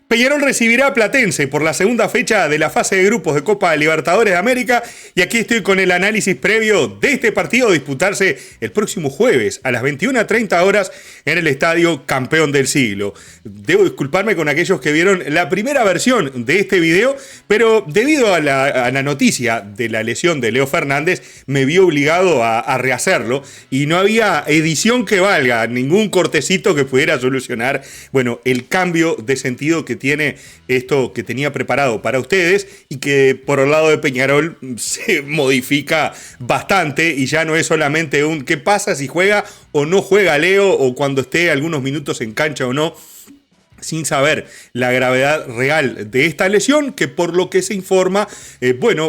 Peñarol recibirá a Platense por la segunda fecha de la fase de grupos de Copa Libertadores de América y aquí estoy con el análisis previo de este partido a disputarse el próximo jueves a las 21:30 horas en el Estadio Campeón del Siglo. Debo disculparme con aquellos que vieron la primera versión de este video, pero debido a la noticia de la lesión de Leo Fernández me vi obligado a rehacerlo y no había edición que valga, ningún cortecito que pudiera solucionar, bueno, el cambio de sentido que tiene esto que tenía preparado para ustedes y que por el lado de Peñarol se modifica bastante y ya no es solamente un qué pasa si juega o no juega Leo o cuando esté algunos minutos en cancha o no, sin saber la gravedad real de esta lesión que por lo que se informa,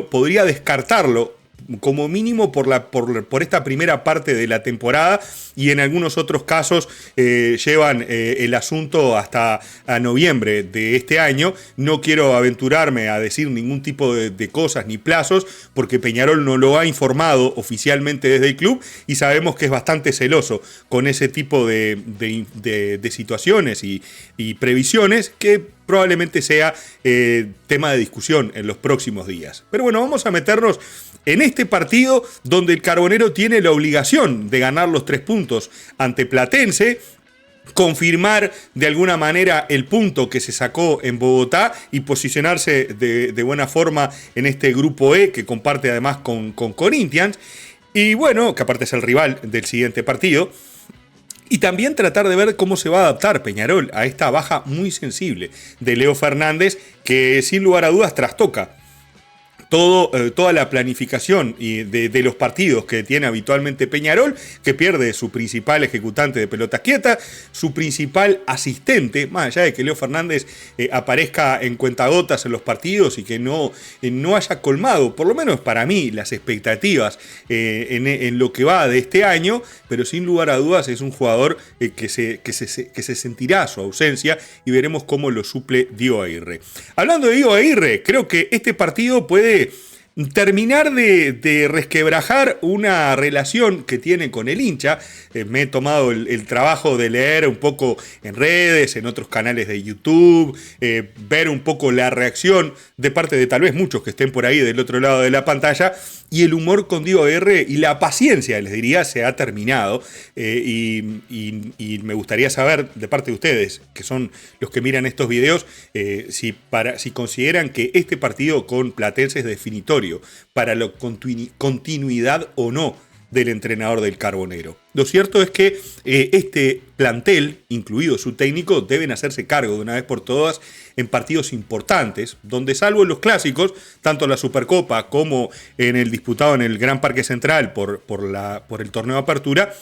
podría descartarlo como mínimo por esta primera parte de la temporada y en algunos otros casos llevan el asunto hasta a noviembre de este año. No quiero aventurarme a decir ningún tipo de cosas ni plazos porque Peñarol no lo ha informado oficialmente desde el club y sabemos que es bastante celoso con ese tipo de situaciones y previsiones que probablemente sea tema de discusión en los próximos días. Pero bueno, vamos a meternos en este partido donde el Carbonero tiene la obligación de ganar los 3 puntos ante Platense, confirmar de alguna manera el punto que se sacó en Bogotá y posicionarse de buena forma en este grupo E que comparte además con Corinthians y bueno, que aparte es el rival del siguiente partido. Y también tratar de ver cómo se va a adaptar Peñarol a esta baja muy sensible de Leo Fernández que sin lugar a dudas trastoca toda la planificación de los partidos que tiene habitualmente Peñarol, que pierde su principal ejecutante de pelotas quietas, su principal asistente, más allá de que Leo Fernández aparezca en cuentagotas en los partidos y que no haya colmado, por lo menos para mí, las expectativas en lo que va de este año, pero sin lugar a dudas es un jugador que se sentirá su ausencia y veremos cómo lo suple Diego Aguirre. Hablando de Diego Aguirre, creo que este partido puede terminar de resquebrajar una relación que tiene con el hincha. Me he tomado el trabajo de leer un poco en redes, en otros canales de YouTube, ver un poco la reacción de parte de tal vez muchos que estén por ahí del otro lado de la pantalla, y el humor con Diego Aguirre y la paciencia, les diría, se ha terminado. Y me gustaría saber de parte de ustedes, que son los que miran estos videos, si consideran que este partido con Platense es definitorio para la continuidad o no del entrenador del Carbonero. Lo cierto es que este plantel, incluido su técnico, deben hacerse cargo de una vez por todas en partidos importantes, donde salvo en los clásicos, tanto en la Supercopa como en el disputado en el Gran Parque Central por el torneo de apertura,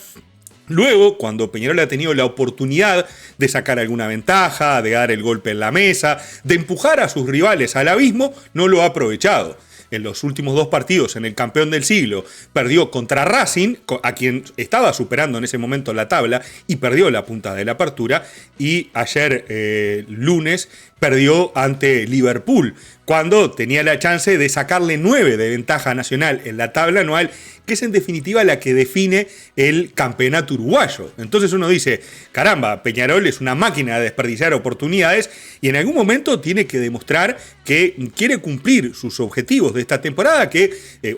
luego, cuando Peñarol ha tenido la oportunidad de sacar alguna ventaja, de dar el golpe en la mesa, de empujar a sus rivales al abismo, no lo ha aprovechado. En los últimos 2 partidos en el Campeón del Siglo perdió contra Racing, a quien estaba superando en ese momento la tabla, y perdió la punta de la apertura, y ayer lunes perdió ante Liverpool, cuando tenía la chance de sacarle 9 de ventaja nacional en la tabla anual, que es en definitiva la que define el campeonato uruguayo. Entonces uno dice, caramba, Peñarol es una máquina de desperdiciar oportunidades y en algún momento tiene que demostrar que quiere cumplir sus objetivos de esta temporada,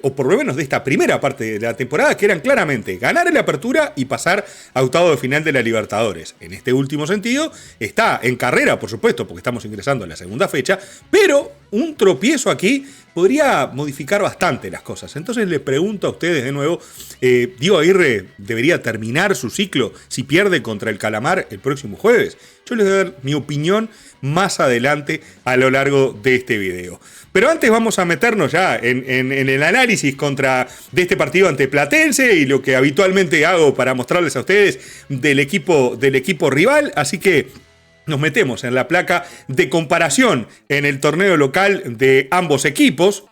o por lo menos de esta primera parte de la temporada, que eran claramente ganar la apertura y pasar a octavos de final de la Libertadores. En este último sentido, está en carrera, por supuesto, porque estamos ingresando a la segunda fecha, pero un tropiezo aquí podría modificar bastante las cosas. Entonces le pregunto a ustedes de nuevo, ¿Diego Aguirre debería terminar su ciclo si pierde contra el Calamar el próximo jueves? Yo les voy a dar mi opinión más adelante a lo largo de este video. Pero antes vamos a meternos ya en el análisis de este partido ante Platense y lo que habitualmente hago para mostrarles a ustedes del equipo rival. Así que nos metemos en la placa de comparación en el torneo local de ambos equipos.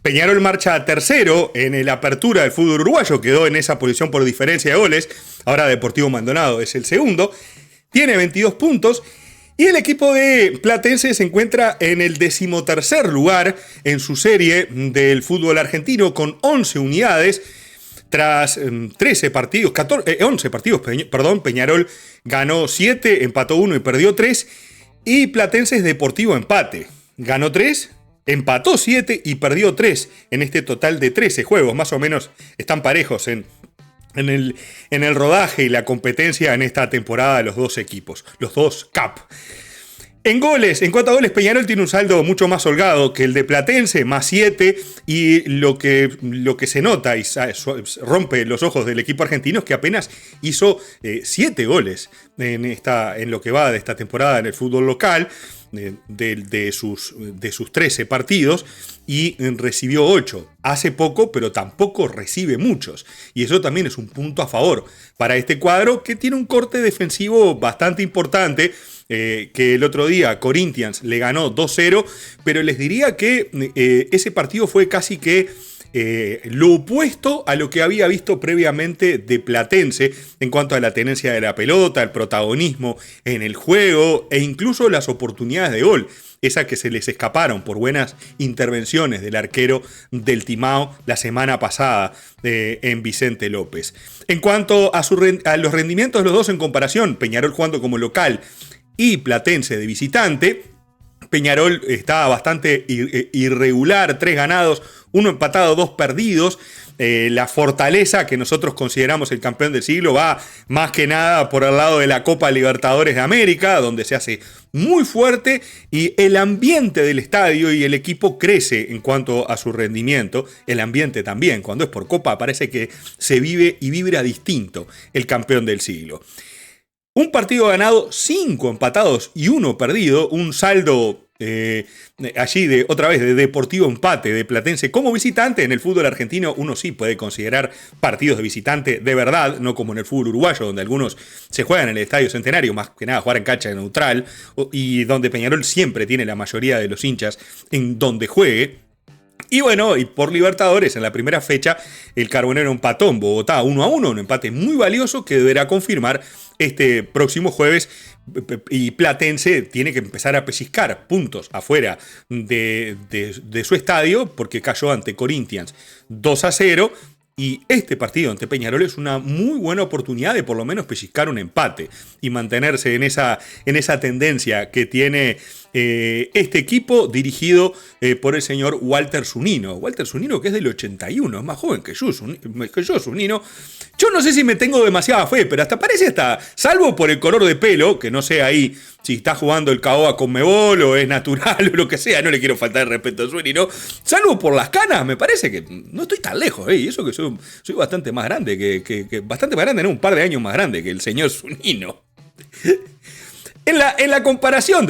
Peñarol marcha tercero en la apertura del fútbol uruguayo, quedó en esa posición por diferencia de goles. Ahora Deportivo Maldonado es el segundo, tiene 22 puntos. Y el equipo de Platense se encuentra en el 13º lugar en su serie del fútbol argentino con 11 unidades. Tras 11 partidos, Peñarol ganó 7, empató 1 y perdió 3. Y Platense es Deportivo empate. Ganó 3, empató 7 y perdió 3 en este total de 13 juegos. Más o menos están parejos en el rodaje y la competencia en esta temporada los dos equipos, los dos CAP. En cuanto a goles, Peñarol tiene un saldo mucho más holgado que el de Platense, más 7, y lo que se nota y rompe los ojos del equipo argentino es que apenas hizo 7 goles en lo que va de esta temporada en el fútbol local, de sus 13 partidos, y recibió 8. Hace poco, pero tampoco recibe muchos. Y eso también es un punto a favor para este cuadro, que tiene un corte defensivo bastante importante, que el otro día Corinthians le ganó 2-0, pero les diría que ese partido fue casi que lo opuesto a lo que había visto previamente de Platense en cuanto a la tenencia de la pelota, el protagonismo en el juego e incluso las oportunidades de gol. Esas que se les escaparon por buenas intervenciones del arquero del Timao la semana pasada en Vicente López. En cuanto a los rendimientos de los dos en comparación, Peñarol jugando como local y Platense de visitante, Peñarol está bastante irregular, 3 ganados, 1 empatado, 2 perdidos. La fortaleza que nosotros consideramos el campeón del siglo va más que nada por el lado de la Copa Libertadores de América, donde se hace muy fuerte y el ambiente del estadio y el equipo crece en cuanto a su rendimiento. El ambiente también, cuando es por Copa, parece que se vive y vibra distinto el campeón del siglo. Un partido ganado, 5 empatados y 1 perdido, un saldo allí otra vez de Deportivo empate de Platense como visitante. En el fútbol argentino uno sí puede considerar partidos de visitante de verdad, no como en el fútbol uruguayo, donde algunos se juegan en el Estadio Centenario, más que nada jugar en cancha neutral, y donde Peñarol siempre tiene la mayoría de los hinchas en donde juegue. Y bueno, y por Libertadores, en la primera fecha, el Carbonero empató en Bogotá 1-1, un empate muy valioso que deberá confirmar este próximo jueves. Y Platense tiene que empezar a pellizcar puntos afuera de su estadio, porque cayó ante Corinthians 2-0. Y este partido ante Peñarol es una muy buena oportunidad de por lo menos pellizcar un empate y mantenerse en esa tendencia que tiene este equipo dirigido por el señor Walter Zunino. Walter Zunino, que es del 81, es más joven que yo, Zunino. Yo no sé si me tengo demasiada fe, pero hasta parece salvo por el color de pelo, que no sé ahí si está jugando el KO a Conmebol o es natural o lo que sea, no le quiero faltar el respeto a Zunino, salvo por las canas, me parece que no estoy tan lejos, y eso que soy bastante más grande, bastante más grande, no, un par de años más grande que el señor Zunino. En la comparación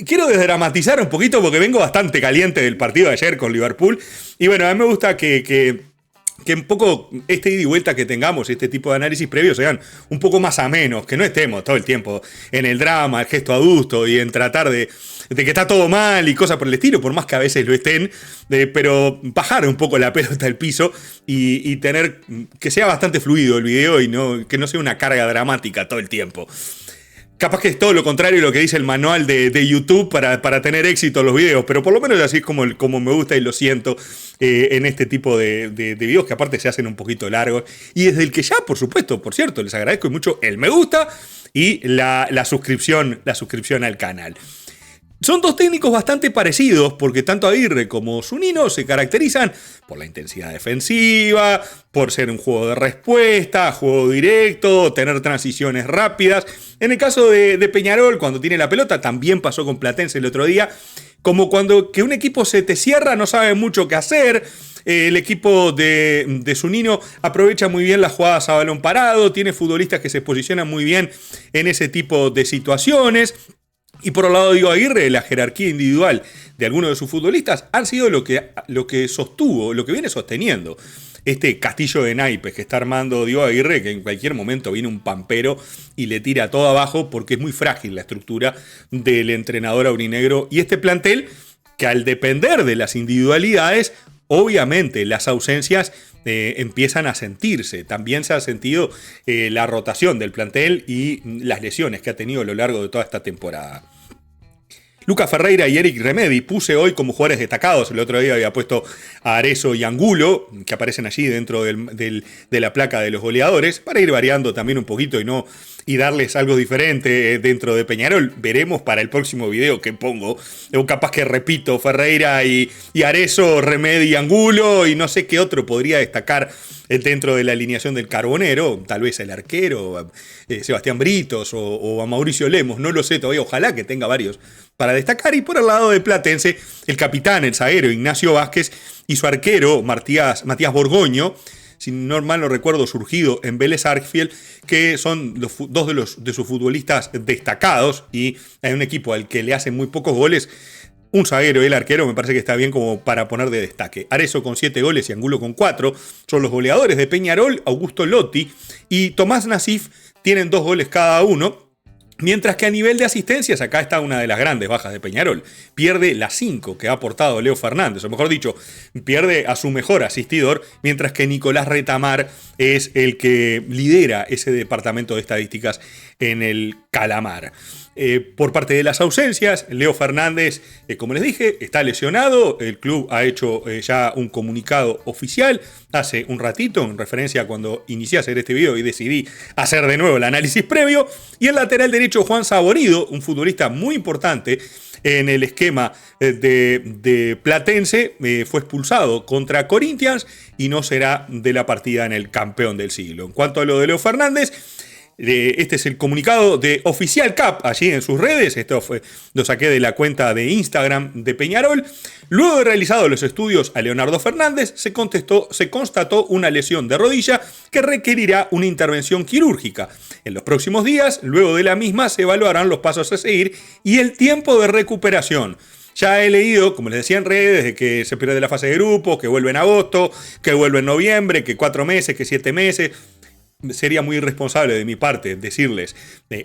quiero desdramatizar un poquito porque vengo bastante caliente del partido de ayer con Liverpool, y bueno, a mí me gusta que un poco este ida y vuelta que tengamos, este tipo de análisis previos sean un poco más amenos, que no estemos todo el tiempo en el drama, el gesto adusto y en tratar de que está todo mal y cosas por el estilo, por más que a veces lo estén, pero bajar un poco la pelota al piso y tener que sea bastante fluido el video y que no sea una carga dramática todo el tiempo. Capaz que es todo lo contrario de lo que dice el manual de YouTube para tener éxito en los videos, pero por lo menos así es como me gusta y lo siento en este tipo de videos, que aparte se hacen un poquito largos, y desde el que ya, por supuesto, por cierto, les agradezco mucho el me gusta y la suscripción al canal. Son dos técnicos bastante parecidos porque tanto Aguirre como Zunino se caracterizan por la intensidad defensiva, por ser un juego de respuesta, juego directo, tener transiciones rápidas. En el caso de Peñarol, cuando tiene la pelota, también pasó con Platense el otro día, como cuando que un equipo se te cierra, no sabe mucho qué hacer. El equipo de Zunino aprovecha muy bien las jugadas a balón parado, tiene futbolistas que se posicionan muy bien en ese tipo de situaciones. Y por el lado de Diego Aguirre, la jerarquía individual de algunos de sus futbolistas han sido lo que sostuvo, lo que viene sosteniendo este castillo de naipes que está armando Diego Aguirre, que en cualquier momento viene un pampero y le tira todo abajo porque es muy frágil la estructura del entrenador aurinegro y este plantel que, al depender de las individualidades, obviamente las ausencias empiezan a sentirse. También se ha sentido la rotación del plantel y las lesiones que ha tenido a lo largo de toda esta temporada. Lucas Ferreira y Eric Remedi puse hoy como jugadores destacados. El otro día había puesto a Arezzo y Angulo, que aparecen allí dentro de la placa de los goleadores, para ir variando también un poquito y darles algo diferente dentro de Peñarol. Veremos para el próximo video que pongo. O capaz que repito Ferreira y Arezzo, Remedi y Angulo, y no sé qué otro podría destacar dentro de la alineación del Carbonero. Tal vez el arquero, Sebastián Britos o a Mauricio Lemos, no lo sé todavía. Ojalá que tenga varios para destacar. Y por el lado de Platense, el capitán, el zaguero Ignacio Vázquez y su arquero Matías Borgoño, si no mal no recuerdo, surgido en Vélez Sarsfield, que son dos de sus futbolistas destacados, y hay un equipo al que le hacen muy pocos goles. Un zaguero y el arquero me parece que está bien como para poner de destaque. Arezzo con 7 goles y Angulo con 4 son los goleadores de Peñarol. Augusto Lotti y Tomás Nasif tienen 2 goles cada uno. Mientras que a nivel de asistencias, acá está una de las grandes bajas de Peñarol. Pierde las 5 que ha aportado Leo Fernández, o mejor dicho, pierde a su mejor asistidor, mientras que Nicolás Retamar es el que lidera ese departamento de estadísticas en el Calamar. Por parte de las ausencias, Leo Fernández, como les dije, está lesionado. El club ha hecho ya un comunicado oficial hace un ratito, en referencia a cuando inicié a hacer este video y decidí hacer de nuevo el análisis previo. Y el lateral derecho, Juan Saborido, un futbolista muy importante en el esquema de Platense, fue expulsado contra Corinthians y no será de la partida en el campeón del siglo. En cuanto a lo de Leo Fernández, este es el comunicado de Oficial Cap allí en sus redes. Esto lo saqué de la cuenta de Instagram de Peñarol. Luego de realizados los estudios a Leonardo Fernández, se constató una lesión de rodilla que requerirá una intervención quirúrgica. En los próximos días, luego de la misma, se evaluarán los pasos a seguir y el tiempo de recuperación. Ya he leído, como les decía en redes, de que se pierde la fase de grupos, que vuelve en agosto, que vuelve en noviembre, que 4 meses, que 7 meses. Sería muy irresponsable de mi parte decirles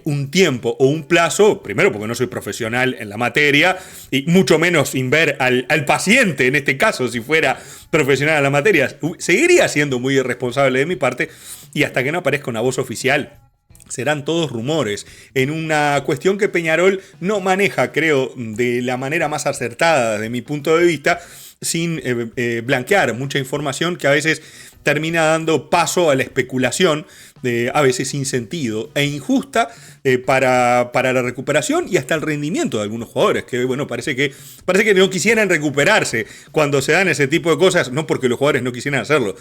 un tiempo o un plazo, primero porque no soy profesional en la materia, y mucho menos sin ver al paciente, en este caso, si fuera profesional en la materia. Seguiría siendo muy irresponsable de mi parte, y hasta que no aparezca una voz oficial, serán todos rumores, en una cuestión que Peñarol no maneja, creo, de la manera más acertada de mi punto de vista, sin blanquear mucha información que a veces termina dando paso a la especulación, a veces sin sentido e injusta, para la recuperación y hasta el rendimiento de algunos jugadores, que bueno, parece que no quisieran recuperarse cuando se dan ese tipo de cosas, no porque los jugadores no quisieran hacerlo,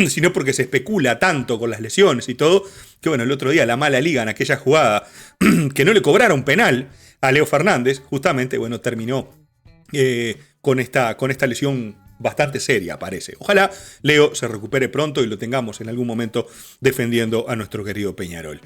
sino porque se especula tanto con las lesiones y todo, que bueno, el otro día la mala liga en aquella jugada que no le cobraron penal a Leo Fernández, justamente, bueno, terminó con esta lesión bastante seria, parece. Ojalá Leo se recupere pronto y lo tengamos en algún momento defendiendo a nuestro querido Peñarol.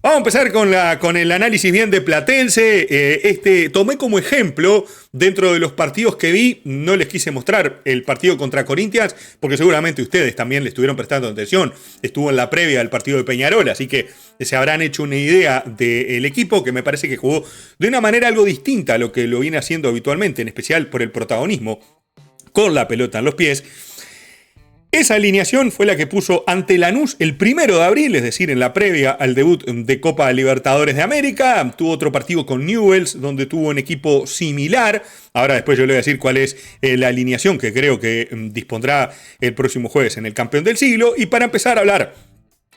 Vamos a empezar con el análisis bien de Platense. Tomé como ejemplo, dentro de los partidos que vi, no les quise mostrar el partido contra Corinthians, porque seguramente ustedes también le estuvieron prestando atención. Estuvo en la previa del partido de Peñarol, así que se habrán hecho una idea del equipo, que me parece que jugó de una manera algo distinta a lo que lo viene haciendo habitualmente, en especial por el protagonismo con la pelota en los pies. Esa alineación fue la que puso ante Lanús el 1 de abril, es decir, en la previa al debut de Copa Libertadores de América. Tuvo otro partido con Newell's, donde tuvo un equipo similar. Ahora después yo le voy a decir cuál es la alineación que creo que dispondrá el próximo jueves en el campeón del siglo. Y para empezar a hablar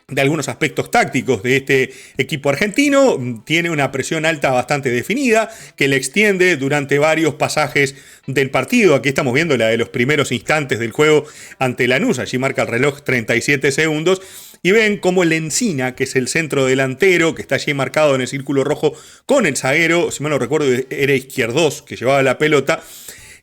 de algunos aspectos tácticos de este equipo argentino, tiene una presión alta bastante definida, que le extiende durante varios pasajes del partido. Aquí estamos viendo la de los primeros instantes del juego ante Lanús, allí marca el reloj 37 segundos, y ven cómo Lencina, que es el centro delantero, que está allí marcado en el círculo rojo con el zaguero, si mal no recuerdo era Izquierdos, que llevaba la pelota,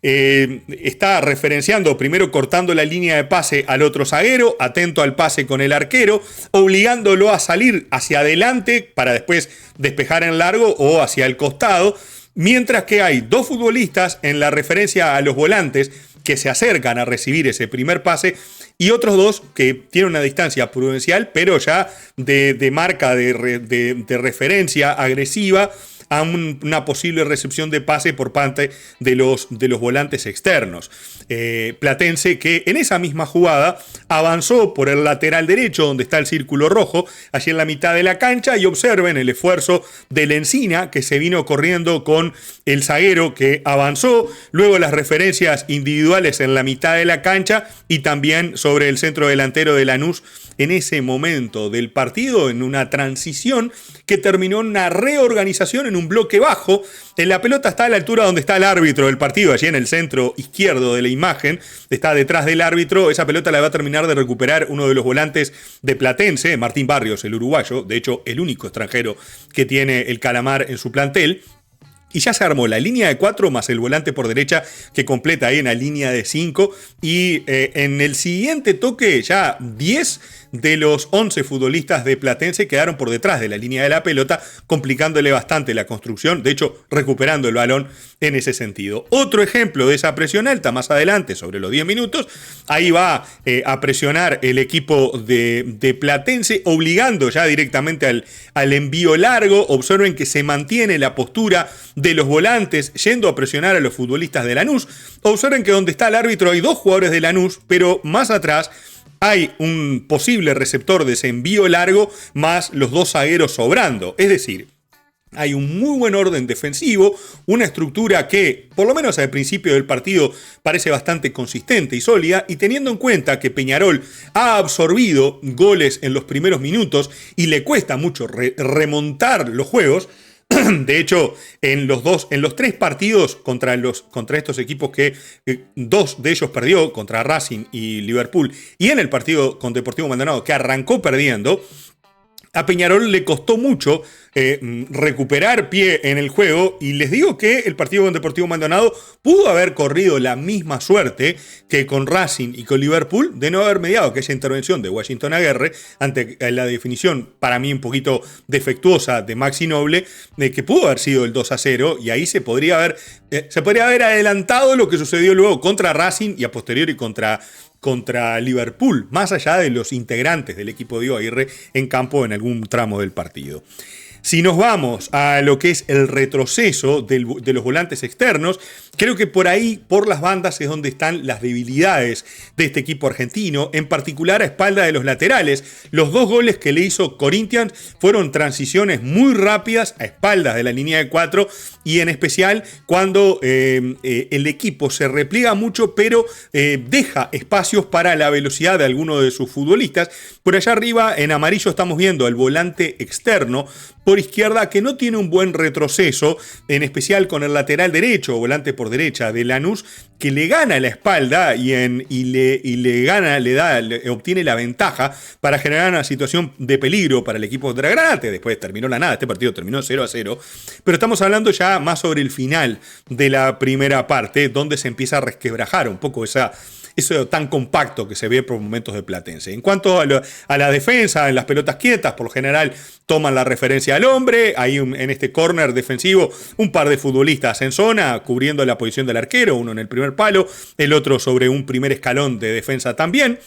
está referenciando, primero cortando la línea de pase al otro zaguero, atento al pase con el arquero, obligándolo a salir hacia adelante para después despejar en largo o hacia el costado, mientras que hay dos futbolistas en la referencia a los volantes que se acercan a recibir ese primer pase, y otros dos que tienen una distancia prudencial, pero ya de marca de referencia agresiva a una posible recepción de pase por parte de los volantes externos. Platense que en esa misma jugada avanzó por el lateral derecho donde está el círculo rojo, allí en la mitad de la cancha, y observen el esfuerzo de Lencina que se vino corriendo con el zaguero que avanzó, luego las referencias individuales en la mitad de la cancha y también sobre el centro delantero de Lanús en ese momento del partido, en una transición que terminó en una reorganización en un bloque bajo. La pelota está a la altura donde está el árbitro del partido, allí en el centro izquierdo de la imagen, está detrás del árbitro. Esa pelota la va a terminar de recuperar uno de los volantes de Platense, Martín Barrios, el uruguayo, de hecho el único extranjero que tiene el Calamar en su plantel. Y ya se armó la línea de 4 más el volante por derecha que completa ahí en la línea de 5. Y en el siguiente toque ya 10 de los 11 futbolistas de Platense quedaron por detrás de la línea de la pelota, complicándole bastante la construcción, de hecho recuperando el balón en ese sentido. Otro ejemplo de esa presión alta más adelante, sobre los 10 minutos, ahí va a presionar el equipo de Platense, obligando ya directamente al envío largo. Observen que se mantiene la postura de los volantes yendo a presionar a los futbolistas de Lanús. Observen que donde está el árbitro hay 2 jugadores de Lanús, pero más atrás hay un posible receptor de ese envío largo más los 2 zagueros sobrando. Es decir, hay un muy buen orden defensivo, una estructura que, por lo menos al principio del partido, parece bastante consistente y sólida, y teniendo en cuenta que Peñarol ha absorbido goles en los primeros minutos y le cuesta mucho remontar los juegos. De hecho, en los 3 partidos contra estos equipos que 2 de ellos perdió, contra Racing y Liverpool, y en el partido con Deportivo Maldonado, que arrancó perdiendo, a Peñarol le costó mucho recuperar pie en el juego, y les digo que el partido con Deportivo Maldonado pudo haber corrido la misma suerte que con Racing y con Liverpool de no haber mediado aquella intervención de Washington Aguirre ante la definición para mí un poquito defectuosa de Maxi Noble, que pudo haber sido el 2-0, y ahí se podría haber adelantado lo que sucedió luego contra Racing y a posteriori contra Liverpool, más allá de los integrantes del equipo de Aguirre en campo en algún tramo del partido. Si nos vamos a lo que es el retroceso de los volantes externos, creo que por ahí, por las bandas, es donde están las debilidades de este equipo argentino, en particular a espalda de los laterales. Los 2 goles que le hizo Corinthians fueron transiciones muy rápidas a espaldas de la línea de 4, y en especial cuando el equipo se repliega mucho, pero deja espacios para la velocidad de alguno de sus futbolistas. Por allá arriba, en amarillo, estamos viendo el volante externo por izquierda, que no tiene un buen retroceso, en especial con el lateral derecho, volante por derecha de Lanús, que le gana la espalda y obtiene la ventaja para generar una situación de peligro para el equipo de Granate. Después terminó la nada, este partido terminó 0-0, pero estamos hablando ya más sobre el final de la primera parte, donde se empieza a resquebrajar un poco eso tan compacto que se ve por momentos de Platense. En cuanto a la defensa, en las pelotas quietas, por lo general toman la referencia al hombre. Hay en este córner defensivo un par de futbolistas en zona, cubriendo la posición del arquero, uno en el primer palo, el otro sobre un primer escalón de defensa también.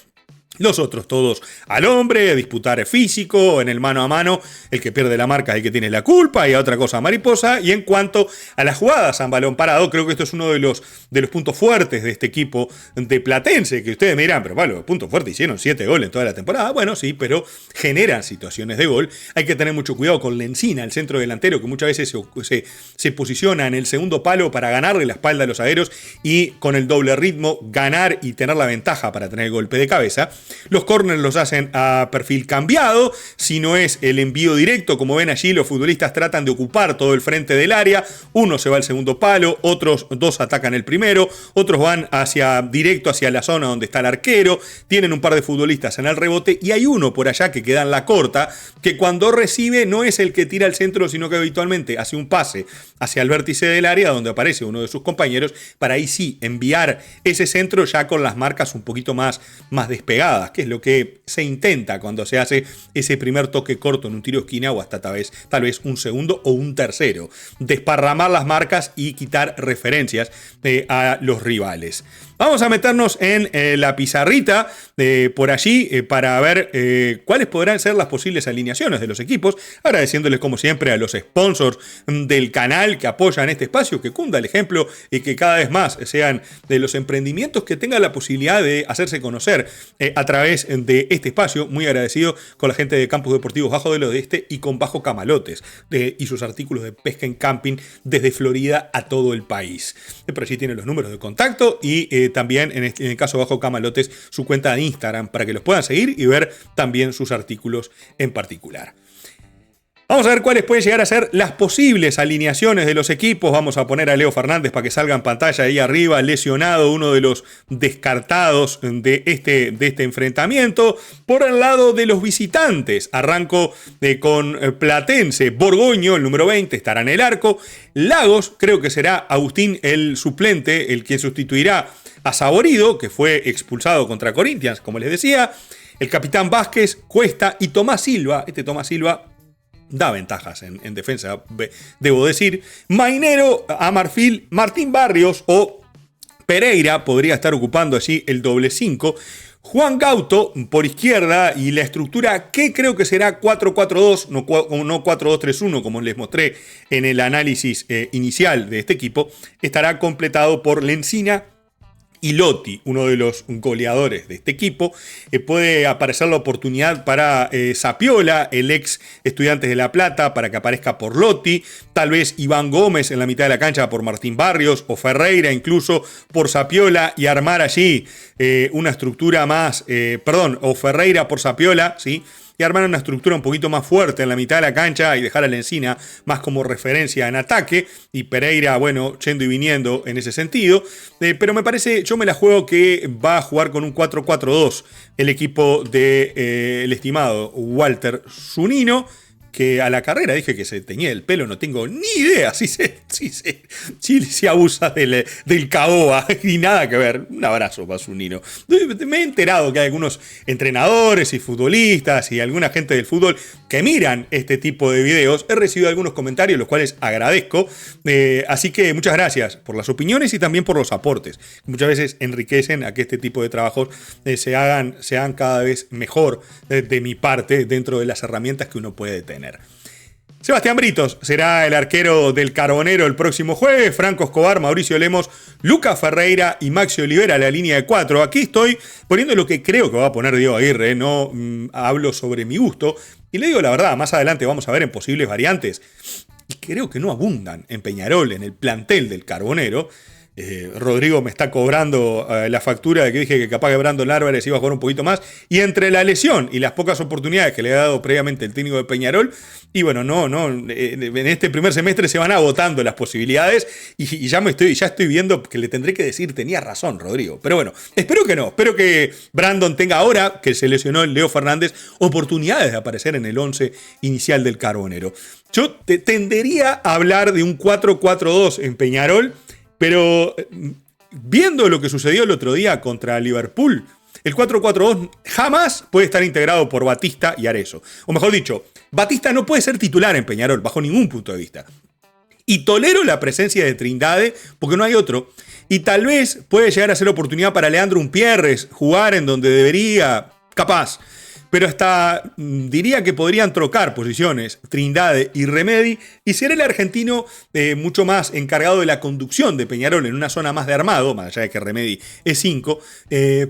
Los otros todos al hombre, disputar físico, en el mano a mano, el que pierde la marca es el que tiene la culpa, y a otra cosa mariposa. Y en cuanto a las jugadas a balón parado, creo que esto es uno de los puntos fuertes de este equipo de Platense, que ustedes me dirán, pero vale, punto fuerte, hicieron 7 goles en toda la temporada. Bueno, sí, pero generan situaciones de gol. Hay que tener mucho cuidado con Lencina, el centro delantero, que muchas veces se posiciona en el segundo palo para ganarle la espalda a los zagueros y con el doble ritmo ganar y tener la ventaja para tener el golpe de cabeza. Los corners los hacen a perfil cambiado, si no es el envío directo. Como ven allí, los futbolistas tratan de ocupar todo el frente del área. Uno se va al segundo palo, otros 2 atacan el primero, otros van directo hacia la zona donde está el arquero. Tienen un par de futbolistas en el rebote, y hay uno por allá que queda en la corta, que cuando recibe no es el que tira al centro, sino que habitualmente hace un pase hacia el vértice del área donde aparece uno de sus compañeros, para ahí sí enviar ese centro ya con las marcas un poquito más despegadas avanzadas, que es lo que se intenta cuando se hace ese primer toque corto en un tiro de esquina o hasta tal vez un segundo o un tercero. Desparramar las marcas y quitar referencias a los rivales. Vamos a meternos en la pizarrita por allí para ver cuáles podrán ser las posibles alineaciones de los equipos, agradeciéndoles como siempre a los sponsors del canal que apoyan este espacio, que cunda el ejemplo y que cada vez más sean de los emprendimientos que tengan la posibilidad de hacerse conocer a través de este espacio. Muy agradecido con la gente de Campus Deportivos Bajo del Oeste y con Bajo Camalotes y sus artículos de pesca en camping desde Florida a todo el país. Por allí tienen los números de contacto y también en el caso de Bajo Camalotes su cuenta de Instagram para que los puedan seguir y ver también sus artículos en particular. Vamos a ver cuáles pueden llegar a ser las posibles alineaciones de los equipos. Vamos a poner a Leo Fernández para que salga en pantalla ahí arriba, lesionado, uno de los descartados de este enfrentamiento. Por el lado de los visitantes, arranco con Platense. Borgoño, el número 20, estará en el arco. Lagos, creo que será Agustín el suplente, el que sustituirá a Saborido, que fue expulsado contra Corinthians, como les decía. El capitán Vázquez, Cuesta y Tomás Silva. Tomás Silva da ventajas en defensa, debo decir. Mainero, a Marfil, Martín Barrios o Pereira podría estar ocupando allí el doble 5. Juan Gauto por izquierda y la estructura que creo que será 4-4-2, no 4-2-3-1 como les mostré en el análisis inicial de este equipo, estará completado por Lencina y Lotti, uno de los goleadores de este equipo. Puede aparecer la oportunidad para Sapiola, el ex Estudiantes de La Plata, para que aparezca por Lotti. Tal vez Iván Gómez en la mitad de la cancha por Martín Barrios, o Ferreira incluso por Sapiola, y armar allí una estructura más, o Ferreira por Sapiola, ¿sí? Y armar una estructura un poquito más fuerte en la mitad de la cancha y dejar a Lencina más como referencia en ataque, y Pereira, bueno, yendo y viniendo en ese sentido. Pero me parece, yo me la juego que va a jugar con un 4-4-2 el equipo del estimado Walter Zunino, que a la carrera dije que se teñía el pelo, no tengo ni idea si se abusa del caoba, y nada que ver. Un abrazo para Zunino. Me he enterado que hay algunos entrenadores y futbolistas y alguna gente del fútbol que miran este tipo de videos. He recibido algunos comentarios, los cuales agradezco. Así que muchas gracias por las opiniones y también por los aportes. Muchas veces enriquecen a que este tipo de trabajos se hagan cada vez mejor de mi parte dentro de las herramientas que uno puede tener. Sebastián Britos será el arquero del Carbonero el próximo jueves. Franco Escobar, Mauricio Lemos, Lucas Ferreira y Maxi Olivera, la línea de 4. Aquí estoy poniendo lo que creo que va a poner Diego Aguirre, no hablo sobre mi gusto. Y le digo la verdad, más adelante vamos a ver en posibles variantes, y creo que no abundan en Peñarol, en el plantel del Carbonero. Rodrigo me está cobrando la factura de que dije que capaz que Brandon Álvarez iba a jugar un poquito más, y entre la lesión y las pocas oportunidades que le ha dado previamente el técnico de Peñarol, y bueno, en este primer semestre se van agotando las posibilidades, y ya estoy viendo que le tendré que decir, tenía razón Rodrigo, pero bueno, espero que Brandon tenga, ahora que se lesionó el Leo Fernández, oportunidades de aparecer en el 11 inicial del Carbonero. Yo tendería a hablar de un 4-4-2 en Peñarol, pero viendo lo que sucedió el otro día contra Liverpool, el 4-4-2 jamás puede estar integrado por Batista y Arezzo. O mejor dicho, Batista no puede ser titular en Peñarol bajo ningún punto de vista. Y tolero la presencia de Trindade porque no hay otro. Y tal vez puede llegar a ser oportunidad para Leandro Umpierres jugar en donde debería, capaz. Pero hasta diría que podrían trocar posiciones Trindade y Remedi, y ser el argentino mucho más encargado de la conducción de Peñarol en una zona más de armado, más allá de que Remedi es 5,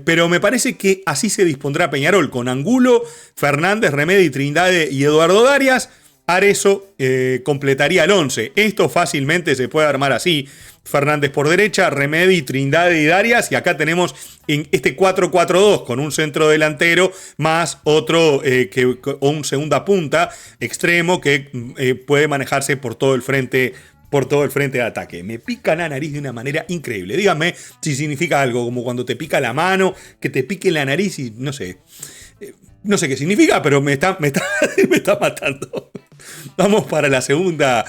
pero me parece que así se dispondrá Peñarol, con Angulo, Fernández, Remedi, Trindade y Eduardo Darias. Arezzo completaría el 11. Esto fácilmente se puede armar así: Fernández por derecha, Remedi, Trindade y Darias, y acá tenemos en este 4-4-2 con un centro delantero más otro o un segunda punta extremo que puede manejarse por todo el frente de ataque. Me pica la nariz de una manera increíble. Díganme si significa algo, como cuando te pica la mano, que te pique la nariz y no sé qué significa, pero me está matando. Vamos para la segunda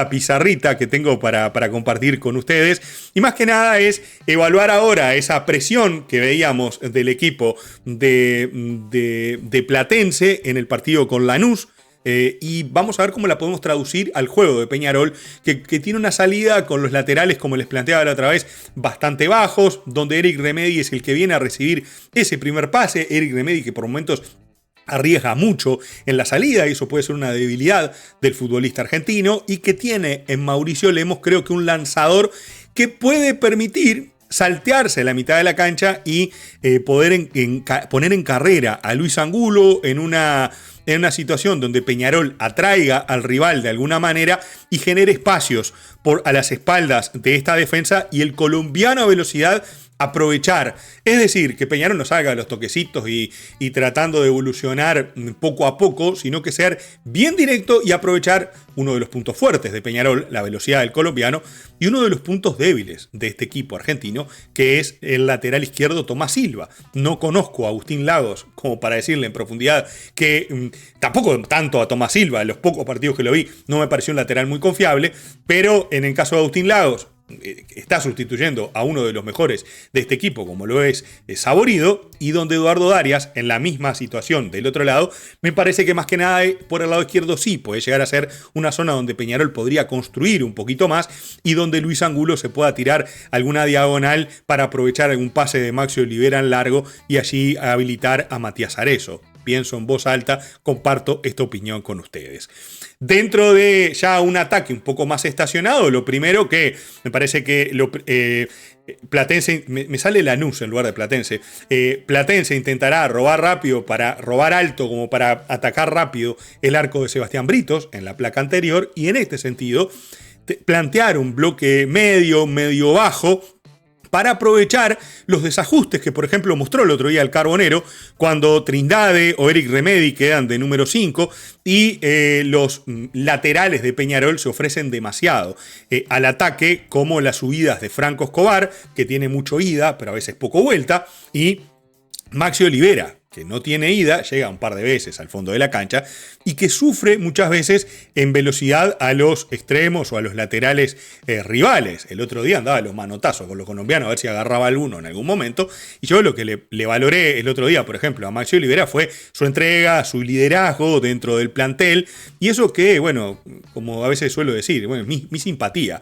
pizarrita que tengo para compartir con ustedes. Y más que nada es evaluar ahora esa presión que veíamos del equipo de Platense en el partido con Lanús. Y vamos a ver cómo la podemos traducir al juego de Peñarol, que tiene una salida con los laterales, como les planteaba la otra vez, bastante bajos, donde Eric Remedi es el que viene a recibir ese primer pase. Eric Remedi, que por momentos arriesga mucho en la salida, y eso puede ser una debilidad del futbolista argentino, y que tiene en Mauricio Lemos, creo que un lanzador que puede permitir saltearse la mitad de la cancha y poder poner en carrera a Luis Angulo en una situación donde Peñarol atraiga al rival de alguna manera y genere espacios a las espaldas de esta defensa, y el colombiano a velocidad aprovechar. Es decir, que Peñarol no salga de los toquecitos y tratando de evolucionar poco a poco, sino que ser bien directo y aprovechar uno de los puntos fuertes de Peñarol, la velocidad del colombiano, y uno de los puntos débiles de este equipo argentino, que es el lateral izquierdo Tomás Silva. No conozco a Agustín Lagos como para decirle en profundidad que tampoco tanto a Tomás Silva, en los pocos partidos que lo vi no me pareció un lateral muy confiable, pero en el caso de Agustín Lagos está sustituyendo a uno de los mejores de este equipo, como lo es Saborido, y donde Eduardo Darias, en la misma situación del otro lado, me parece que más que nada por el lado izquierdo sí puede llegar a ser una zona donde Peñarol podría construir un poquito más, y donde Luis Angulo se pueda tirar alguna diagonal para aprovechar algún pase de Maxi Olivera en largo y allí habilitar a Matías Arezo. Pienso en voz alta, comparto esta opinión con ustedes. Dentro de ya un ataque un poco más estacionado, lo primero que me parece que Platense, me sale Lanús en lugar de Platense. Platense intentará robar rápido, para robar alto, como para atacar rápido el arco de Sebastián Britos en la placa anterior, y en este sentido plantear un bloque medio bajo, para aprovechar los desajustes que, por ejemplo, mostró el otro día el Carbonero, cuando Trindade o Eric Remedi quedan de número 5 y los laterales de Peñarol se ofrecen demasiado al ataque, como las subidas de Franco Escobar, que tiene mucho ida, pero a veces poco vuelta, y Maxi Olivera, que no tiene ida, llega un par de veces al fondo de la cancha y que sufre muchas veces en velocidad a los extremos o a los laterales rivales. El otro día andaba los manotazos con los colombianos a ver si agarraba alguno en algún momento, y yo lo que le valoré el otro día, por ejemplo, a Maxi Olivera fue su entrega, su liderazgo dentro del plantel, y eso que, bueno, como a veces suelo decir, bueno, mi simpatía.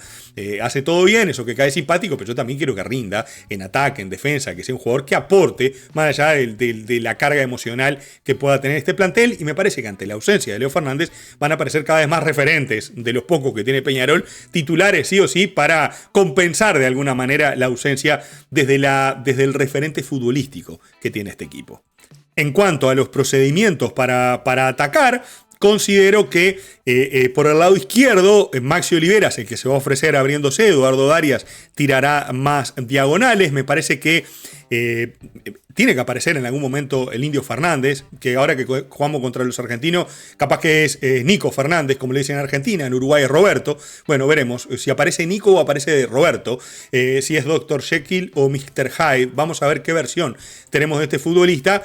Hace todo bien, eso que cae simpático, pero yo también quiero que rinda en ataque, en defensa, que sea un jugador que aporte más allá de la carga emocional que pueda tener este plantel, y me parece que ante la ausencia de Leo Fernández van a aparecer cada vez más referentes de los pocos que tiene Peñarol, titulares sí o sí, para compensar de alguna manera la ausencia desde el referente futbolístico que tiene este equipo. En cuanto a los procedimientos para atacar, considero que por el lado izquierdo, Maxi Olivera es el que se va a ofrecer abriéndose, Eduardo Darias tirará más diagonales. Me parece que tiene que aparecer en algún momento el Indio Fernández, que ahora que jugamos contra los argentinos, capaz que es Nico Fernández, como le dicen en Argentina, en Uruguay es Roberto. Bueno, veremos si aparece Nico o aparece Roberto, si es Dr. Jekyll o Mr. Hyde. Vamos a ver qué versión tenemos de este futbolista,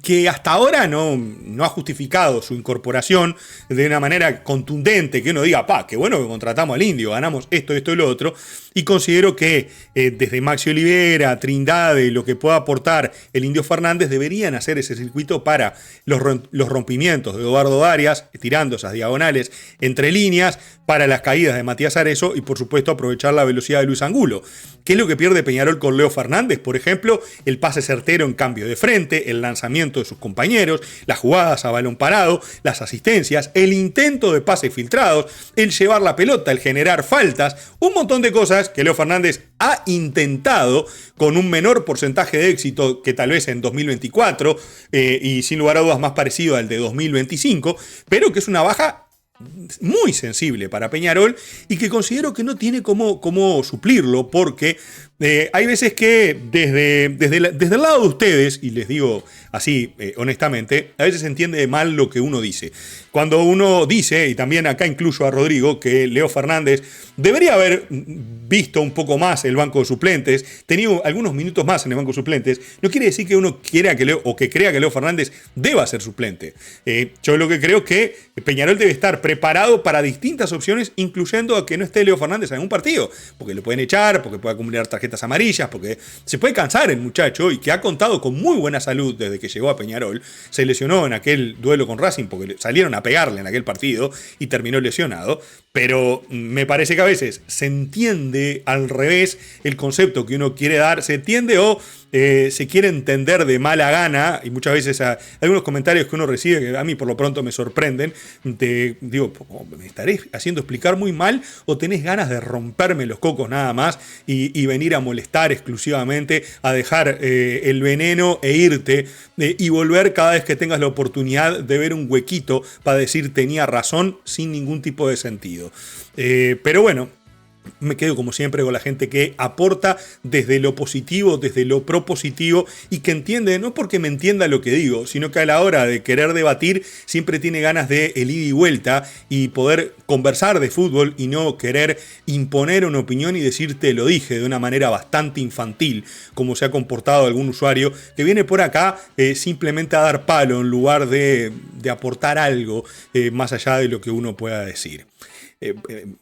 que hasta ahora no ha justificado su incorporación de una manera contundente, que uno diga, qué bueno que contratamos al Indio, ganamos esto y lo otro, y considero que desde Maxi Olivera, Trindade, lo que pueda aportar el Indio Fernández, deberían hacer ese circuito para los rompimientos de Eduardo Darias, tirando esas diagonales entre líneas, para las caídas de Matías Arezo, y por supuesto aprovechar la velocidad de Luis Angulo. ¿Qué es lo que pierde Peñarol con Leo Fernández? Por ejemplo, el pase certero en cambio de frente, el lanzamiento de sus compañeros, las jugadas a balón parado, las asistencias, el intento de pases filtrados, el llevar la pelota, el generar faltas, un montón de cosas que Leo Fernández ha intentado con un menor porcentaje de éxito que tal vez en 2024 y sin lugar a dudas más parecido al de 2025, pero que es una baja muy sensible para Peñarol y que considero que no tiene cómo suplirlo, porque hay veces que desde el lado de ustedes, y les digo así honestamente, a veces se entiende mal lo que uno dice. Cuando uno dice, y también acá incluyo a Rodrigo, que Leo Fernández debería haber visto un poco más el banco de suplentes, tenido algunos minutos más en el banco de suplentes, no quiere decir que uno quiera que Leo, o que crea que Leo Fernández deba ser suplente. Yo lo que creo es que Peñarol debe estar preparado para distintas opciones, incluyendo a que no esté Leo Fernández en algún partido, porque lo pueden echar, porque puede acumular tarjetas amarillas, porque se puede cansar el muchacho, y que ha contado con muy buena salud desde que llegó a Peñarol. Se lesionó en aquel duelo con Racing porque salieron a pegarle en aquel partido y terminó lesionado, pero me parece que a veces se entiende al revés el concepto que uno quiere dar, se entiende o se quiere entender de mala gana, y muchas veces hay algunos comentarios que uno recibe que a mí por lo pronto me sorprenden. Digo, ¿me estaré haciendo explicar muy mal o tenés ganas de romperme los cocos nada más y venir a molestar exclusivamente, a dejar el veneno e irte y volver cada vez que tengas la oportunidad de ver un huequito para decir tenía razón sin ningún tipo de sentido? Pero bueno, me quedo como siempre con la gente que aporta desde lo positivo, desde lo propositivo, y que entiende, no porque me entienda lo que digo, sino que a la hora de querer debatir siempre tiene ganas de el ida y vuelta y poder conversar de fútbol y no querer imponer una opinión y decirte lo dije de una manera bastante infantil, como se ha comportado algún usuario que viene por acá simplemente a dar palo en lugar de aportar algo más allá de lo que uno pueda decir.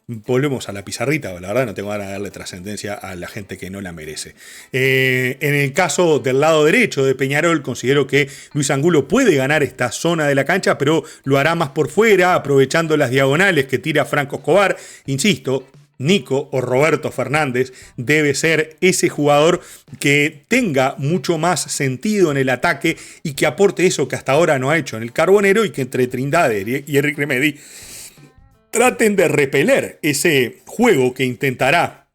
Volvemos a la pizarrita, la verdad no tengo ganas de darle trascendencia a la gente que no la merece. En el caso del lado derecho de Peñarol, considero que Luis Angulo puede ganar esta zona de la cancha, pero lo hará más por fuera, aprovechando las diagonales que tira Franco Escobar. Insisto, Nico o Roberto Fernández debe ser ese jugador que tenga mucho más sentido en el ataque y que aporte eso que hasta ahora no ha hecho en el Carbonero, y que entre Trindade y Enric Remedi traten de repeler ese juego que intentará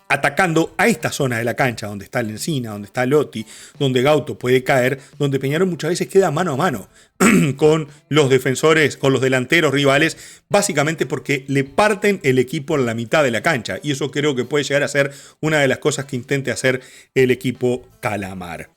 atacando a esta zona de la cancha donde está Lencina, donde está Lotti, donde Gauto puede caer, donde Peñarol muchas veces queda mano a mano con los defensores, con los delanteros rivales, básicamente porque le parten el equipo en la mitad de la cancha, y eso creo que puede llegar a ser una de las cosas que intente hacer el equipo Calamar.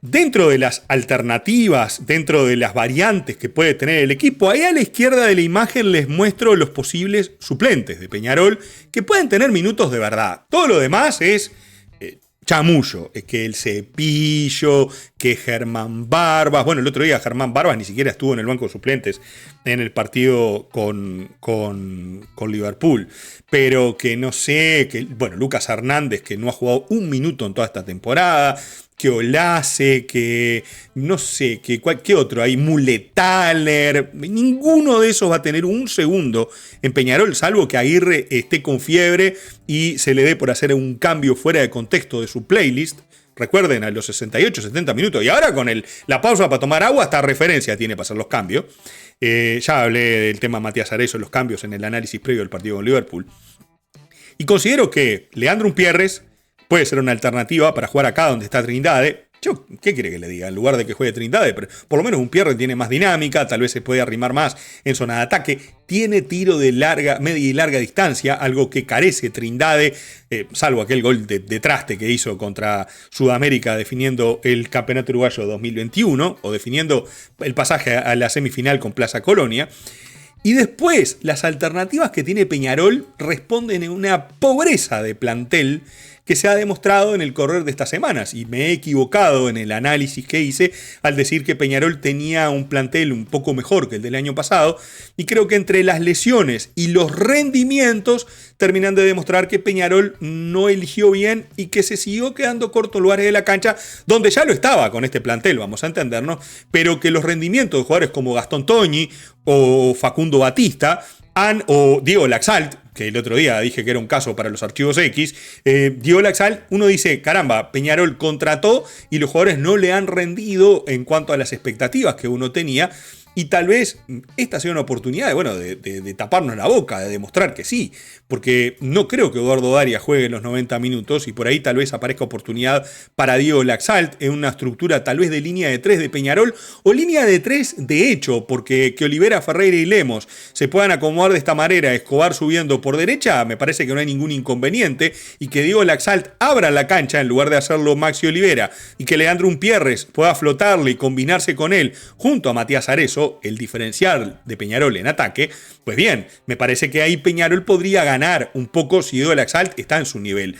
Dentro de las alternativas, dentro de las variantes que puede tener el equipo, ahí a la izquierda de la imagen les muestro los posibles suplentes de Peñarol que pueden tener minutos de verdad. Todo lo demás es chamullo, es que el Cepillo, que Germán Barbas. Bueno, el otro día Germán Barbas ni siquiera estuvo en el banco de suplentes en el partido con Liverpool, pero que no sé, que bueno, Lucas Hernández, que no ha jugado un minuto en toda esta temporada, que Olace, que no sé, que ¿qué otro hay? Muletaler. Ninguno de esos va a tener un segundo en Peñarol, salvo que Aguirre esté con fiebre y se le dé por hacer un cambio fuera de contexto de su playlist. Recuerden, a los 68, 70 minutos. Y ahora con la pausa para tomar agua, hasta referencia tiene para hacer los cambios. Ya hablé del tema Matías Arezo, los cambios en el análisis previo del partido con Liverpool. Y considero que Leandro Umpierres puede ser una alternativa para jugar acá donde está Trindade. Yo, ¿qué quiere que le diga? En lugar de que juegue Trindade, pero por lo menos Umpierres tiene más dinámica, tal vez se puede arrimar más en zona de ataque, tiene tiro de media y larga distancia, algo que carece Trindade, salvo aquel gol de traste que hizo contra Sudamérica definiendo el Campeonato Uruguayo 2021, o definiendo el pasaje a la semifinal con Plaza Colonia. Y después, las alternativas que tiene Peñarol responden en una pobreza de plantel que se ha demostrado en el correr de estas semanas, y me he equivocado en el análisis que hice al decir que Peñarol tenía un plantel un poco mejor que el del año pasado, y creo que entre las lesiones y los rendimientos terminan de demostrar que Peñarol no eligió bien y que se siguió quedando corto lugares de la cancha donde ya lo estaba con este plantel, vamos a entendernos, pero que los rendimientos de jugadores como Gastón Toñi o Facundo Batista o Diego Laxalt, que el otro día dije que era un caso para los archivos X, Diego Laxalt, uno dice, caramba, Peñarol contrató y los jugadores no le han rendido en cuanto a las expectativas que uno tenía, Y tal vez esta sea una oportunidad de, bueno, de taparnos la boca, de demostrar que sí, porque no creo que Eduardo Daria juegue los 90 minutos y por ahí tal vez aparezca oportunidad para Diego Laxalt en una estructura tal vez de línea de 3 de Peñarol o línea de 3 de hecho, porque que Olivera, Ferreira y Lemos se puedan acomodar de esta manera, Escobar subiendo por derecha, me parece que no hay ningún inconveniente, y que Diego Laxalt abra la cancha en lugar de hacerlo Maxi Olivera, y que Leandro Umpierres pueda flotarle y combinarse con él junto a Matías Arezo, el diferencial de Peñarol en ataque, pues bien, me parece que ahí Peñarol podría ganar un poco si Diego Laxalt está en su nivel.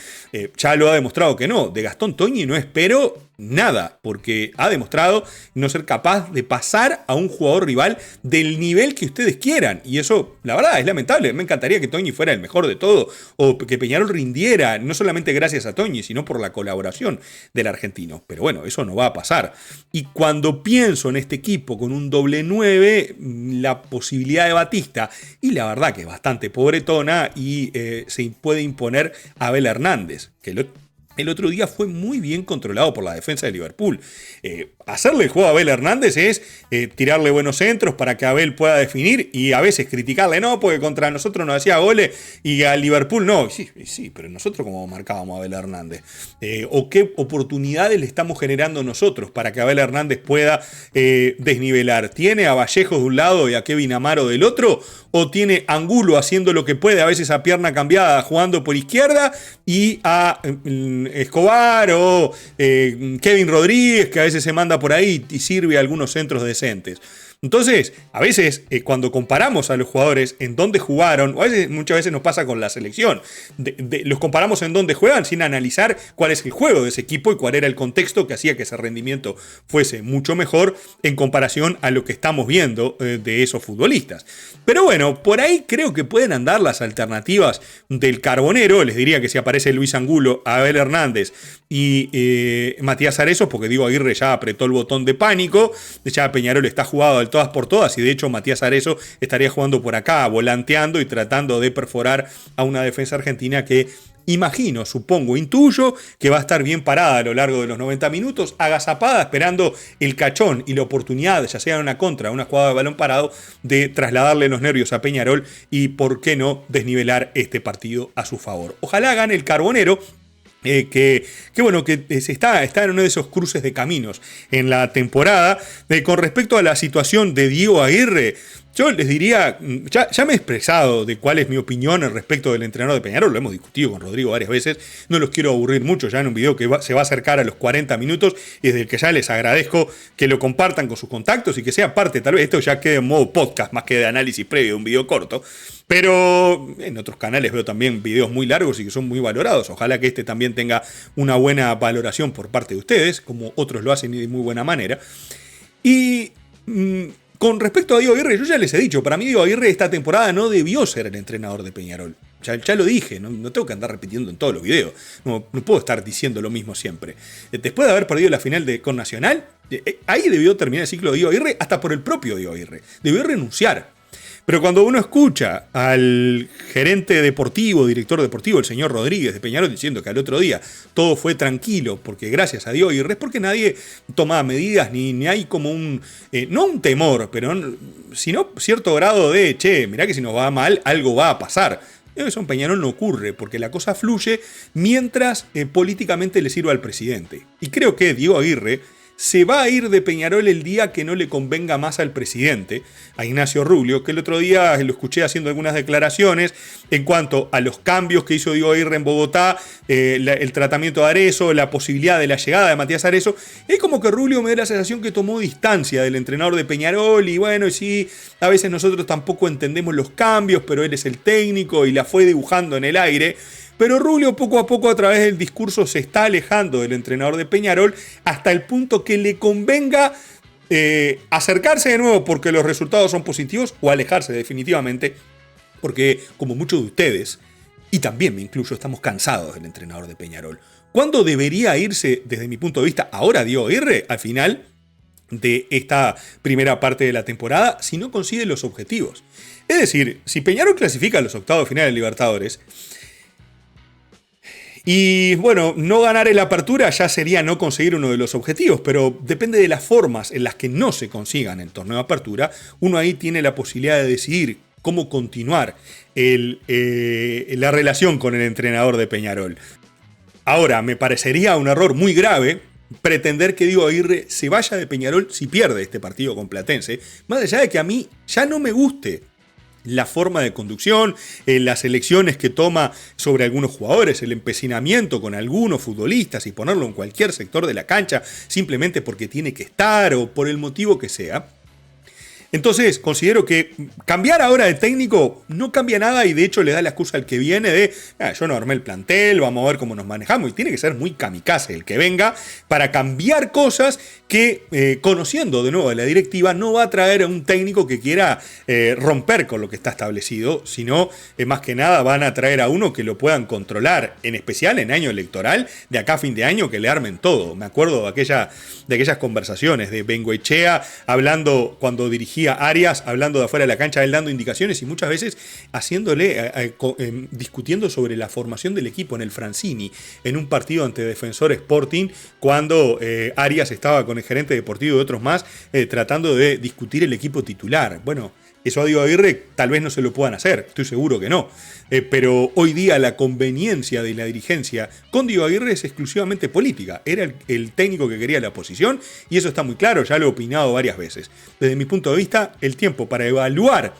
Ya lo ha demostrado que no, de Gastón Toñi no espero nada, porque ha demostrado no ser capaz de pasar a un jugador rival del nivel que ustedes quieran, y eso la verdad es lamentable. Me encantaría que Toñi fuera el mejor de todo, o que Peñarol rindiera, no solamente gracias a Toñi, sino por la colaboración del argentino, pero bueno, eso no va a pasar. Y cuando pienso en este equipo con un doble 9, la posibilidad de Batista, y la verdad que es bastante pobretona, y se puede imponer a Abel Hernández, que el otro día fue muy bien controlado por la defensa de Liverpool. Hacerle el juego a Abel Hernández es tirarle buenos centros para que Abel pueda definir y a veces criticarle, no, porque contra nosotros nos hacía goles y a Liverpool no. Sí, pero nosotros cómo marcábamos a Abel Hernández. O qué oportunidades le estamos generando nosotros para que Abel Hernández pueda desnivelar. ¿Tiene a Vallejos de un lado y a Kevin Amaro del otro? ¿O tiene Angulo haciendo lo que puede, a veces a pierna cambiada, jugando por izquierda, y a Escobar o Kevin Rodríguez, que a veces se manda por ahí y sirve a algunos centros decentes? Entonces, a veces cuando comparamos a los jugadores en dónde jugaron, o muchas veces nos pasa con la selección, los comparamos en dónde juegan sin analizar cuál es el juego de ese equipo y cuál era el contexto que hacía que ese rendimiento fuese mucho mejor en comparación a lo que estamos viendo de esos futbolistas. Pero bueno, por ahí creo que pueden andar las alternativas del Carbonero. Les diría que si aparece Luis Angulo, Abel Hernández y Matías Arezo, porque Diego Aguirre ya apretó el botón de pánico, ya Peñarol está jugado al todas por todas, y de hecho Matías Arezo estaría jugando por acá, volanteando y tratando de perforar a una defensa argentina que imagino, supongo, intuyo que va a estar bien parada a lo largo de los 90 minutos, agazapada, esperando el cachón y la oportunidad, ya sea en una contra, una jugada de balón parado, de trasladarle los nervios a Peñarol y, por qué no, desnivelar este partido a su favor. Ojalá gane el Carbonero. Que bueno, que está en uno de esos cruces de caminos en la temporada. Con respecto a la situación de Diego Aguirre, yo les diría, ya me he expresado de cuál es mi opinión al respecto del entrenador de Peñarol, lo hemos discutido con Rodrigo varias veces, no los quiero aburrir mucho ya en un video que se va a acercar a los 40 minutos, y desde el que ya les agradezco que lo compartan con sus contactos y que sea parte, tal vez esto ya quede en modo podcast más que de análisis previo de un video corto. Pero en otros canales veo también videos muy largos y que son muy valorados. Ojalá que este también tenga una buena valoración por parte de ustedes, como otros lo hacen y de muy buena manera. Y con respecto a Diego Aguirre, yo ya les he dicho, para mí Diego Aguirre esta temporada no debió ser el entrenador de Peñarol. Ya lo dije, no tengo que andar repitiendo en todos los videos. No puedo estar diciendo lo mismo siempre. Después de haber perdido la final con Nacional, ahí debió terminar el ciclo de Diego Aguirre, hasta por el propio Diego Aguirre. Debió renunciar. Pero cuando uno escucha al gerente deportivo, director deportivo, el señor Rodríguez de Peñarol, diciendo que al otro día todo fue tranquilo, porque gracias a Diego Aguirre, es porque nadie tomaba medidas, ni hay como no un temor, pero sino cierto grado de, mirá que si nos va mal, algo va a pasar. Eso en Peñarol no ocurre, porque la cosa fluye mientras políticamente le sirva al presidente. Y creo que Diego Aguirre se va a ir de Peñarol el día que no le convenga más al presidente, a Ignacio Rubio, que el otro día lo escuché haciendo algunas declaraciones en cuanto a los cambios que hizo Diego Aguirre en Bogotá, el tratamiento de Arezo, la posibilidad de la llegada de Matías Arezo. Es como que Rubio me da la sensación que tomó distancia del entrenador de Peñarol, y bueno, sí, a veces nosotros tampoco entendemos los cambios, pero él es el técnico y la fue dibujando en el aire. Pero Rubio poco a poco a través del discurso se está alejando del entrenador de Peñarol hasta el punto que le convenga acercarse de nuevo porque los resultados son positivos, o alejarse definitivamente porque, como muchos de ustedes, y también me incluyo, estamos cansados del entrenador de Peñarol. ¿Cuándo debería irse, desde mi punto de vista, ahora Diego Aguirre, al final de esta primera parte de la temporada, si no consigue los objetivos? Es decir, si Peñarol clasifica a los octavos de final de Libertadores Y bueno, no ganar el Apertura ya sería no conseguir uno de los objetivos, pero depende de las formas en las que no se consigan el torneo de Apertura. Uno ahí tiene la posibilidad de decidir cómo continuar la relación con el entrenador de Peñarol. Ahora, me parecería un error muy grave pretender que Diego Aguirre se vaya de Peñarol si pierde este partido con Platense, más allá de que a mí ya no me guste la forma de conducción, las elecciones que toma sobre algunos jugadores, el empecinamiento con algunos futbolistas y ponerlo en cualquier sector de la cancha simplemente porque tiene que estar o por el motivo que sea. Entonces, considero que cambiar ahora de técnico no cambia nada y de hecho le da la excusa al que viene de yo no armé el plantel, vamos a ver cómo nos manejamos. Y tiene que ser muy kamikaze el que venga para cambiar cosas que, conociendo de nuevo a la directiva, no va a traer a un técnico que quiera romper con lo que está establecido, sino más que nada van a traer a uno que lo puedan controlar, en especial en año electoral, de acá a fin de año, que le armen todo. Me acuerdo de aquellas conversaciones de Bengoechea hablando cuando dirigía Arias, hablando de afuera de la cancha, él dando indicaciones y muchas veces discutiendo sobre la formación del equipo en el Francini, en un partido ante Defensor Sporting, cuando Arias estaba con el gerente deportivo y otros más, tratando de discutir el equipo titular. Bueno, eso a Diego Aguirre tal vez no se lo puedan hacer, estoy seguro que no. Pero hoy día la conveniencia de la dirigencia con Diego Aguirre es exclusivamente política. Era el técnico que quería la posición y eso está muy claro, ya lo he opinado varias veces. Desde mi punto de vista, el tiempo para evaluar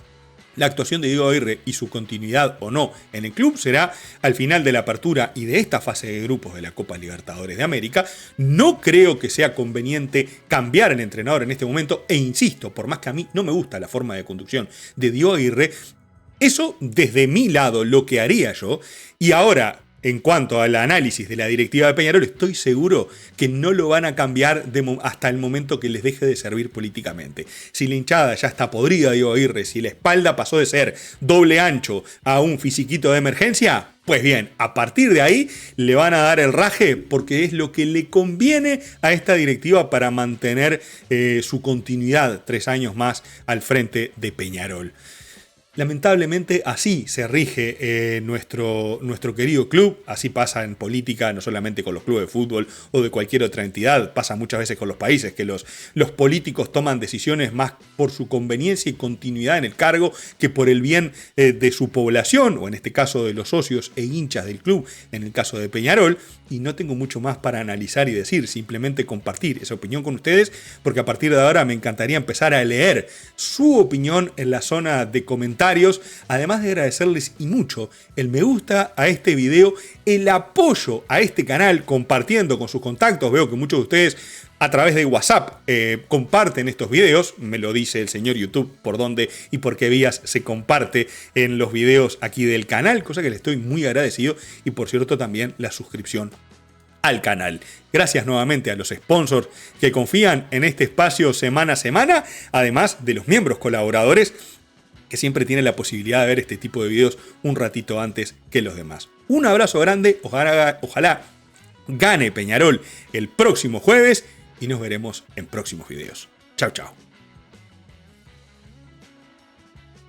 la actuación de Diego Aguirre y su continuidad o no en el club será al final de la apertura y de esta fase de grupos de la Copa Libertadores de América. No creo que sea conveniente cambiar el entrenador en este momento e insisto, por más que a mí no me gusta la forma de conducción de Diego Aguirre, eso desde mi lado lo que haría yo. Y ahora, en cuanto al análisis de la directiva de Peñarol, estoy seguro que no lo van a cambiar hasta el momento que les deje de servir políticamente. Si la hinchada ya está podrida, Diego Aguirre, si la espalda pasó de ser doble ancho a un fisiquito de emergencia, pues bien, a partir de ahí le van a dar el raje porque es lo que le conviene a esta directiva para mantener su continuidad 3 años más al frente de Peñarol. Lamentablemente así se rige nuestro querido club, así pasa en política, no solamente con los clubes de fútbol o de cualquier otra entidad, pasa muchas veces con los países, que los políticos toman decisiones más por su conveniencia y continuidad en el cargo que por el bien de su población, o en este caso de los socios e hinchas del club, en el caso de Peñarol, y no tengo mucho más para analizar y decir, simplemente compartir esa opinión con ustedes, porque a partir de ahora me encantaría empezar a leer su opinión en la zona de comentarios, además de agradecerles y mucho el me gusta a este video, el apoyo a este canal, compartiendo con sus contactos. Veo que muchos de ustedes a través de WhatsApp comparten estos videos, me lo dice el señor YouTube por dónde y por qué vías se comparte en los videos aquí del canal, cosa que le estoy muy agradecido, y por cierto también la suscripción al canal. Gracias nuevamente a los sponsors que confían en este espacio semana a semana, además de los miembros colaboradores que siempre tienen la posibilidad de ver este tipo de videos un ratito antes que los demás. Un abrazo grande, ojalá gane Peñarol el próximo jueves y nos veremos en próximos videos. Chau, chau.